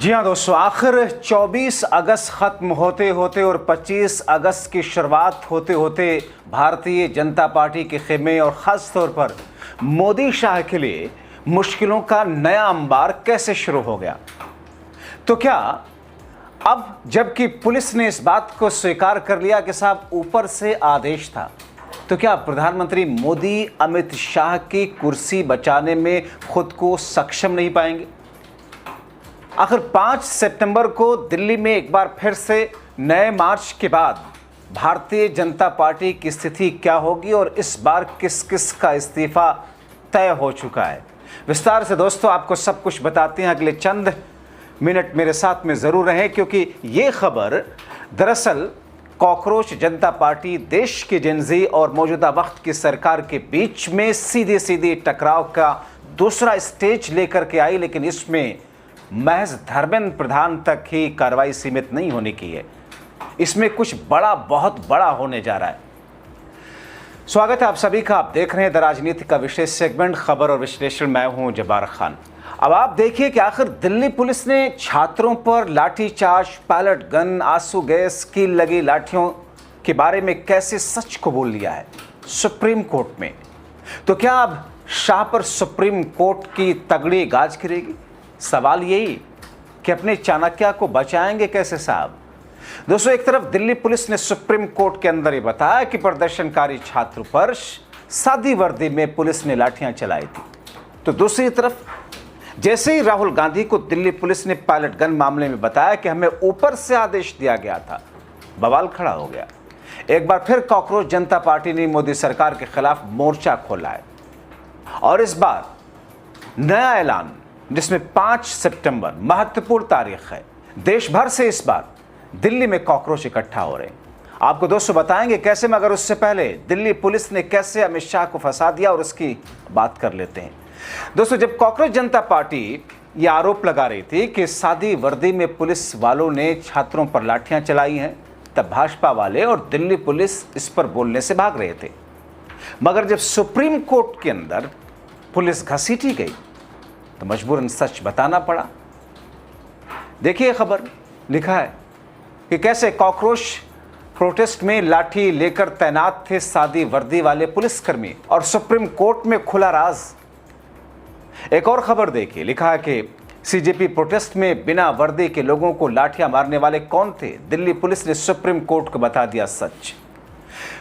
जी हाँ दोस्तों, आखिर 24 अगस्त खत्म होते होते और 25 अगस्त की शुरुआत होते होते भारतीय जनता पार्टी के खेमे और ख़ास तौर पर मोदी शाह के लिए मुश्किलों का नया अंबार कैसे शुरू हो गया। तो क्या अब जबकि पुलिस ने इस बात को स्वीकार कर लिया कि साहब ऊपर से आदेश था, तो क्या प्रधानमंत्री मोदी अमित शाह की कुर्सी बचाने में खुद को सक्षम नहीं पाएंगे? आखिर 5 सितंबर को दिल्ली में एक बार फिर से नए मार्च के बाद भारतीय जनता पार्टी की स्थिति क्या होगी और इस बार किस किस का इस्तीफा तय हो चुका है, विस्तार से दोस्तों आपको सब कुछ बताते हैं। अगले चंद मिनट मेरे साथ में ज़रूर रहें, क्योंकि ये खबर दरअसल कॉकरोच जनता पार्टी देश की जेनजी और मौजूदा वक्त की सरकार के बीच में सीधे सीधे टकराव का दूसरा स्टेज लेकर के आई, लेकिन इसमें महज धर्मेंद्र प्रधान तक ही कार्रवाई सीमित नहीं होने की है, इसमें कुछ बड़ा, बहुत बड़ा होने जा रहा है। स्वागत है आप सभी का। आप देख रहे हैं द राजनीति का विशेष सेगमेंट खबर और विश्लेषण। मैं हूं जब्बार खान। अब आप देखिए कि आखिर दिल्ली पुलिस ने छात्रों पर लाठीचार्ज, पैलेट गन, आंसू गैस, कील लगी लाठियों के बारे में कैसे सच को बोल लिया है सुप्रीम कोर्ट में। तो क्या अब शाह पर सुप्रीम कोर्ट की तगड़ी गाज गिरेगी? सवाल यही कि अपने चाणक्य को बचाएंगे कैसे साहब। दोस्तों, एक तरफ दिल्ली पुलिस ने सुप्रीम कोर्ट के अंदर ये बताया कि प्रदर्शनकारी छात्रों पर सादी वर्दी में पुलिस ने लाठियां चलाई थी, तो दूसरी तरफ जैसे ही राहुल गांधी को दिल्ली पुलिस ने पैलेट गन मामले में बताया कि हमें ऊपर से आदेश दिया गया था, बवाल खड़ा हो गया। एक बार फिर कॉकरोच जनता पार्टी ने मोदी सरकार के खिलाफ मोर्चा खोला है और इस बार नया ऐलान, जिसमें 5 सितंबर महत्वपूर्ण तारीख है, देश भर से इस बार दिल्ली में कॉकरोच इकट्ठा हो रहे हैं। आपको दोस्तों बताएंगे कैसे, मगर उससे पहले दिल्ली पुलिस ने कैसे अमित शाह को फंसा दिया और उसकी बात कर लेते हैं। दोस्तों, जब कॉकरोच जनता पार्टी ये आरोप लगा रही थी कि सादी वर्दी में पुलिस वालों ने छात्रों पर लाठियां चलाई हैं, तब भाजपा वाले और दिल्ली पुलिस इस पर बोलने से भाग रहे थे। मगर जब सुप्रीम कोर्ट के अंदर पुलिस घसीटी गई तो मजबूरन सच बताना पड़ा। देखिए खबर, लिखा है कि कैसे कॉकरोच प्रोटेस्ट में लाठी लेकर तैनात थे सादी वर्दी वाले पुलिसकर्मी और सुप्रीम कोर्ट में खुला राज। एक और खबर देखिए, लिखा है कि सीजेपी प्रोटेस्ट में बिना वर्दी के लोगों को लाठियां मारने वाले कौन थे? दिल्ली पुलिस ने सुप्रीम कोर्ट को बता दिया सच।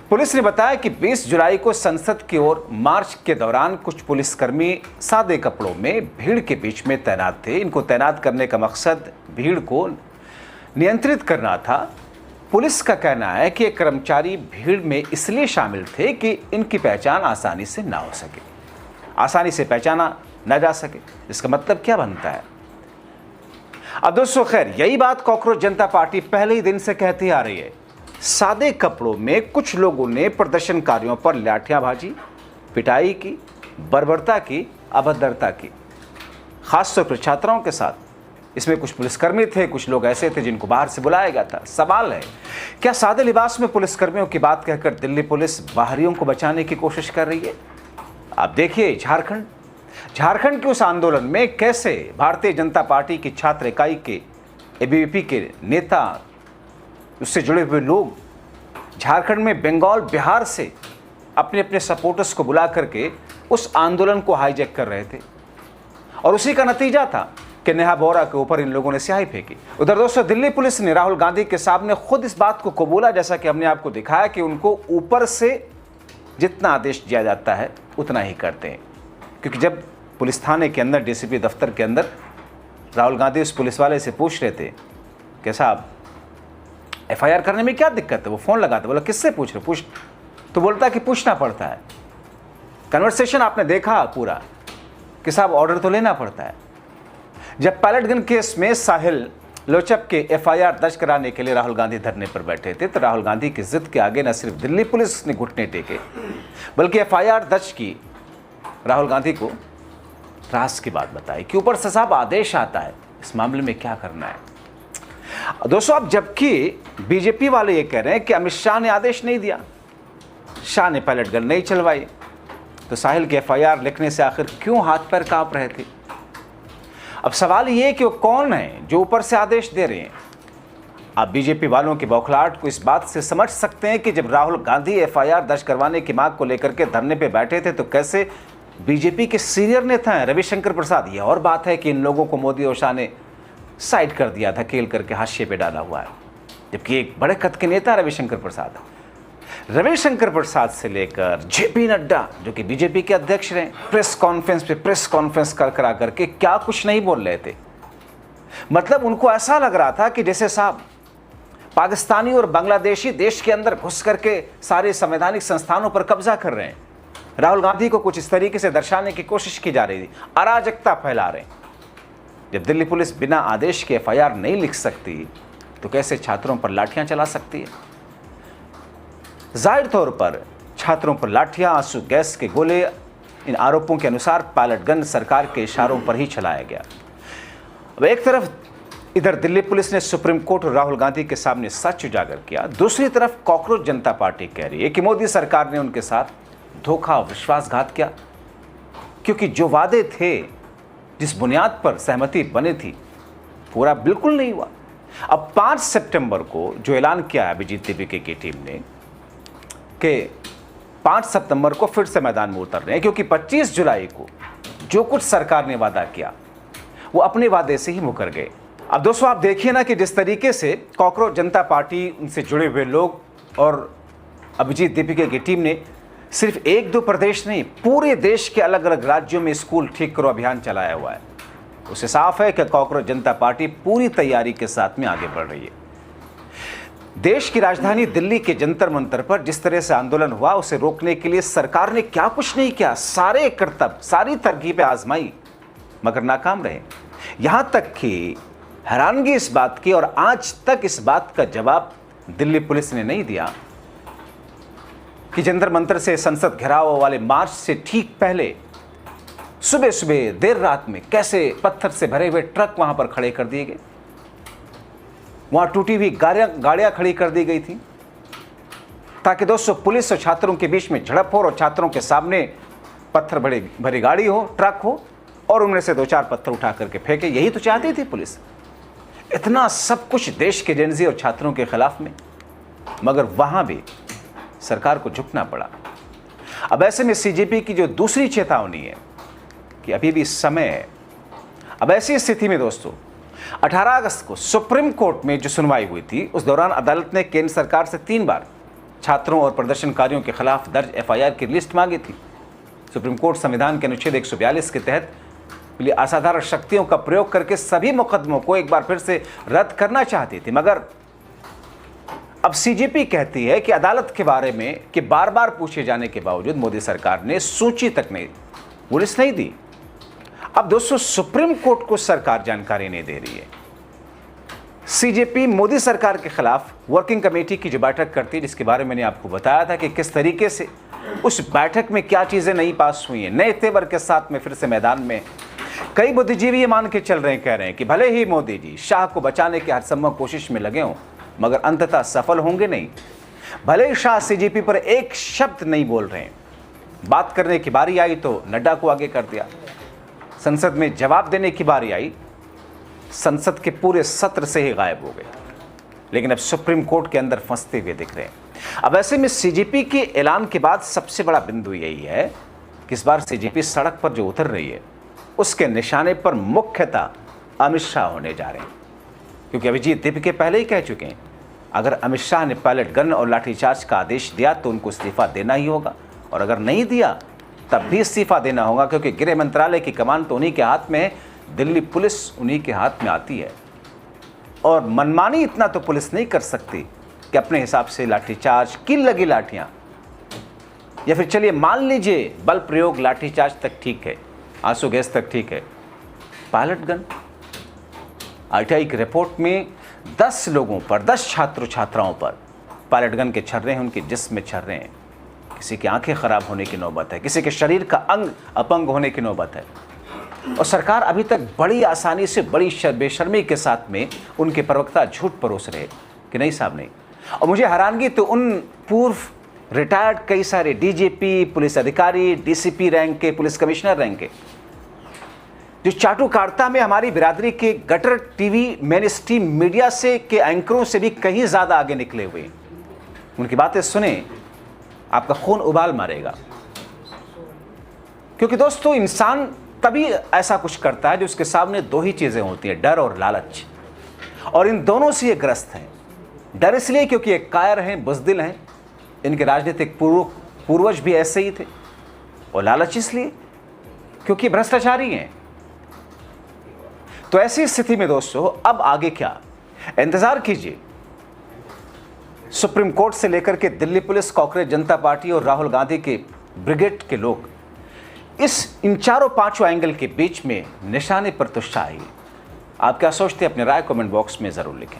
पुलिस ने बताया कि 20 जुलाई को संसद की ओर मार्च के दौरान कुछ पुलिसकर्मी सादे कपड़ों में भीड़ के बीच में तैनात थे। इनको तैनात करने का मकसद भीड़ को नियंत्रित करना था। पुलिस का कहना है कि ये कर्मचारी भीड़ में इसलिए शामिल थे कि इनकी पहचान आसानी से ना हो सके, आसानी से पहचाना ना जा सके। इसका मतलब क्या बनता है? अब दोस्तों, खैर यही बात कॉकरोच जनता पार्टी पहले ही दिन से कहती आ रही है। सादे कपड़ों में कुछ लोगों ने प्रदर्शनकारियों पर लाठियां भाजी, पिटाई की, बर्बरता की, अभद्रता की, खासतौर पर छात्राओं के साथ। इसमें कुछ पुलिसकर्मी थे, कुछ लोग ऐसे थे जिनको बाहर से बुलाया गया था। सवाल है, क्या सादे लिबास में पुलिसकर्मियों की बात कहकर दिल्ली पुलिस बाहरियों को बचाने की कोशिश कर रही है? आप देखिए झारखंड के उस आंदोलन में कैसे भारतीय जनता पार्टी की छात्र इकाई के एबीवीपी के नेता, उससे जुड़े हुए लोग झारखंड में बंगाल, बिहार से अपने अपने सपोर्टर्स को बुला करके उस आंदोलन को हाईजैक कर रहे थे और उसी का नतीजा था कि नेहा बोरा के ऊपर इन लोगों ने स्याही फेंकी। उधर दोस्तों, दिल्ली पुलिस ने राहुल गांधी के सामने खुद इस बात को कबूला, जैसा कि हमने आपको दिखाया कि उनको ऊपर से जितना आदेश दिया जाता है उतना ही करते हैं। क्योंकि जब पुलिस थाने के अंदर, डीसीपी दफ्तर के अंदर राहुल गांधी उस पुलिस वाले से पूछ रहे थे कि साहब एफआईआर करने में क्या दिक्कत है, वो फ़ोन लगाते, बोला किससे पूछ रहे? पूछ, तो बोलता कि पूछना पड़ता है। कन्वर्सेशन आपने देखा पूरा कि साहब ऑर्डर तो लेना पड़ता है। जब पैलेट गन केस में साहिल लोचप के एफआईआर दर्ज कराने के लिए राहुल गांधी धरने पर बैठे थे, तो राहुल गांधी की जिद के आगे न सिर्फ दिल्ली पुलिस ने घुटने टेके, बल्कि एफआईआर दर्ज की राहुल गांधी को राज की बात बताई कि ऊपर से साहब आदेश आता है, इस मामले में क्या करना है। दोस्तों, अब जबकि बीजेपी वाले ये कह रहे हैं कि अमित शाह ने आदेश नहीं दिया, शाह ने पैलेट गन नहीं चलवाई, तो साहिल के एफआईआर लिखने से आखिर क्यों हाथ पैर कांप रहे थे? अब सवाल ये कि वो कौन है जो ऊपर से आदेश दे रहे हैं। आप बीजेपी वालों की बौखलाहट को इस बात से समझ सकते हैं कि जब राहुल गांधी एफआईआर दर्ज करवाने की मांग को लेकर के धरने पे बैठे थे तो कैसे बीजेपी के सीनियर नेता हैं रविशंकर प्रसाद, ये और बात है कि इन लोगों को मोदी और शाह ने साइड कर दिया, धकेल करके हाशिए पे डाला हुआ है, जबकि एक बड़े कद के नेता रविशंकर प्रसाद। रविशंकर प्रसाद से लेकर जेपी नड्डा जो कि बीजेपी के अध्यक्ष रहे, प्रेस कॉन्फ्रेंस पे प्रेस कॉन्फ्रेंस करा करके क्या कुछ नहीं बोल रहे थे। मतलब उनको ऐसा लग रहा था कि जैसे साहब पाकिस्तानी और बांग्लादेशी देश के अंदर घुस करके सारे संवैधानिक संस्थानों पर कब्जा कर रहे हैं। राहुल गांधी को कुछ इस तरीके से दर्शाने की कोशिश की जा रही थी, अराजकता फैला रहे हैं। जब दिल्ली पुलिस बिना आदेश के एफआईआर नहीं लिख सकती तो कैसे छात्रों पर लाठियां चला सकती है। जाहिर तौर पर छात्रों पर लाठियां, आंसू गैस के गोले, इन आरोपों के अनुसार पायलट गन सरकार के इशारों पर ही चलाया गया। अब एक तरफ इधर दिल्ली पुलिस ने सुप्रीम कोर्ट और राहुल गांधी के सामने सच उजागर किया, दूसरी तरफ कॉकरोच जनता पार्टी कह रही है कि मोदी सरकार ने उनके साथ धोखा और विश्वासघात किया, क्योंकि जो वादे थे, जिस बुनियाद पर सहमति बनी थी, पूरा बिल्कुल नहीं हुआ। अब 5 सितंबर को जो ऐलान किया है अभिजीत दीपिके की टीम ने कि 5 सितंबर को फिर से मैदान में उतर रहे हैं, क्योंकि 25 जुलाई को जो कुछ सरकार ने वादा किया वो अपने वादे से ही मुकर गए। अब दोस्तों आप देखिए ना कि जिस तरीके से कॉकरोच जनता पार्टी, उनसे जुड़े हुए लोग और अभिजीत दीपिके की टीम ने सिर्फ 1-2 प्रदेश नहीं, पूरे देश के अलग अलग राज्यों में स्कूल ठीक करो अभियान चलाया हुआ है, उससे साफ है कि कॉकरोच जनता पार्टी पूरी तैयारी के साथ में आगे बढ़ रही है। देश की राजधानी दिल्ली के जंतर मंतर पर जिस तरह से आंदोलन हुआ, उसे रोकने के लिए सरकार ने क्या कुछ नहीं किया, सारे करतब, सारी तरकीबें आजमाई, मगर नाकाम रहे। यहां तक कि हैरानगी इस बात की, और आज तक इस बात का जवाब दिल्ली पुलिस ने नहीं दिया कि जंतर मंतर से संसद घेराव वाले मार्च से ठीक पहले सुबह सुबह देर रात में कैसे पत्थर से भरे हुए ट्रक वहां पर खड़े कर दिए गए, वहां टूटी हुई गाड़ियां खड़ी कर दी गई थी, ताकि दोस्तों पुलिस और छात्रों के बीच में झड़प हो और छात्रों के सामने पत्थर भरी गाड़ी हो, ट्रक हो, और उनमें से 2-4 पत्थर उठा करके फेंके। यही तो चाहती थी पुलिस। इतना सब कुछ देश के जेनजी और छात्रों के खिलाफ में, मगर वहां भी सरकार को झुकना पड़ा। अब ऐसे में सीजेपी की जो दूसरी चेतावनी है कि अभी भी समय है। अब ऐसी स्थिति में दोस्तों 18 अगस्त को सुप्रीम कोर्ट में जो सुनवाई हुई थी, उस दौरान अदालत ने केंद्र सरकार से 3 बार छात्रों और प्रदर्शनकारियों के खिलाफ दर्ज एफआईआर की लिस्ट मांगी थी। सुप्रीम कोर्ट संविधान के अनुच्छेद 142 के तहत असाधारण शक्तियों का प्रयोग करके सभी मुकदमों को एक बार फिर से रद्द करना चाहती थी, मगर अब सीजेपी कहती है कि अदालत के बारे में कि बार बार पूछे जाने के बावजूद मोदी सरकार ने सूची तक नहीं, पुलिस नहीं दी। अब दोस्तों सुप्रीम कोर्ट को सरकार जानकारी नहीं दे रही है। सीजेपी मोदी सरकार के खिलाफ वर्किंग कमेटी की जो बैठक करती है, जिसके बारे में मैंने आपको बताया था कि किस तरीके से उस बैठक में क्या चीजें नहीं पास हुई हैं, नए तेवर के साथ में फिर से मैदान में कई बुद्धिजीवी ये मान के चल रहे हैं, कह रहे हैं कि भले ही मोदी जी शाह को बचाने की हरसंभव कोशिश में लगे हों, मगर अंततः सफल होंगे नहीं। भले ही शाह सीजेपी पर एक शब्द नहीं बोल रहे हैं, बात करने की बारी आई तो नड्डा को आगे कर दिया, संसद में जवाब देने की बारी आई, संसद के पूरे सत्र से ही गायब हो गए, लेकिन अब सुप्रीम कोर्ट के अंदर फंसते हुए दिख रहे हैं। अब ऐसे में सीजेपी के ऐलान के बाद सबसे बड़ा बिंदु यही है कि इस बार सीजेपी सड़क पर जो उतर रही है उसके निशाने पर मुख्यतः अमित शाह होने जा रहे हैं, क्योंकि अभिजीत दीपिके पहले ही कह चुके हैं अगर अमित शाह ने पायलट गन और लाठीचार्ज का आदेश दिया तो उनको इस्तीफा देना ही होगा, और अगर नहीं दिया तब भी इस्तीफा देना होगा, क्योंकि गृह मंत्रालय की कमान तो उन्हीं के हाथ में है, दिल्ली पुलिस उन्हीं के हाथ में आती है, और मनमानी इतना तो पुलिस नहीं कर सकती कि अपने हिसाब से लाठीचार्ज, किल लगी लाठियां, या फिर चलिए मान लीजिए बल प्रयोग लाठीचार्ज तक ठीक है, आंसू गैस तक ठीक है, पायलट गन। आरटीआई की रिपोर्ट में 10 लोगों पर, 10 छात्र छात्राओं पर पायलट गन के छर्रे हैं, उनके जिस्म में छर्रे हैं, किसी की आंखें खराब होने की नौबत है, किसी के शरीर का अंग अपंग होने की नौबत है, और सरकार अभी तक बड़ी आसानी से, बड़ी बेशर्मी के साथ में उनके प्रवक्ता झूठ परोस रहे कि नहीं साहब नहीं। और मुझे हैरानगी तो उन पूर्व रिटायर्ड कई सारे डीजीपी, पुलिस अधिकारी, डीसीपी रैंक के, पुलिस कमिश्नर रैंक के, जो चाटुकारिता में हमारी बिरादरी के gutter TV main stream media से के एंकरों से भी कहीं ज़्यादा आगे निकले हुए हैं। उनकी बातें सुने, आपका खून उबाल मारेगा। क्योंकि दोस्तों, इंसान तभी ऐसा कुछ करता है जो उसके सामने दो ही चीज़ें होती हैं, डर और लालच, और इन दोनों से ये ग्रस्त हैं। डर इसलिए क्योंकि ये कायर हैं, बुज़दिल हैं, इनके राजनीतिक पूर्वज भी ऐसे ही थे, और लालच इसलिए क्योंकि भ्रष्टाचारी हैं। तो ऐसी स्थिति में दोस्तों, अब आगे क्या? इंतजार कीजिए। सुप्रीम कोर्ट से लेकर के दिल्ली पुलिस, कांग्रेस जनता पार्टी और राहुल गांधी के ब्रिगेड के लोग इन चारों पांचों एंगल के बीच में निशाने पर तो शाही। आप क्या सोचते हैं? अपनी राय कमेंट बॉक्स में जरूर लिखें।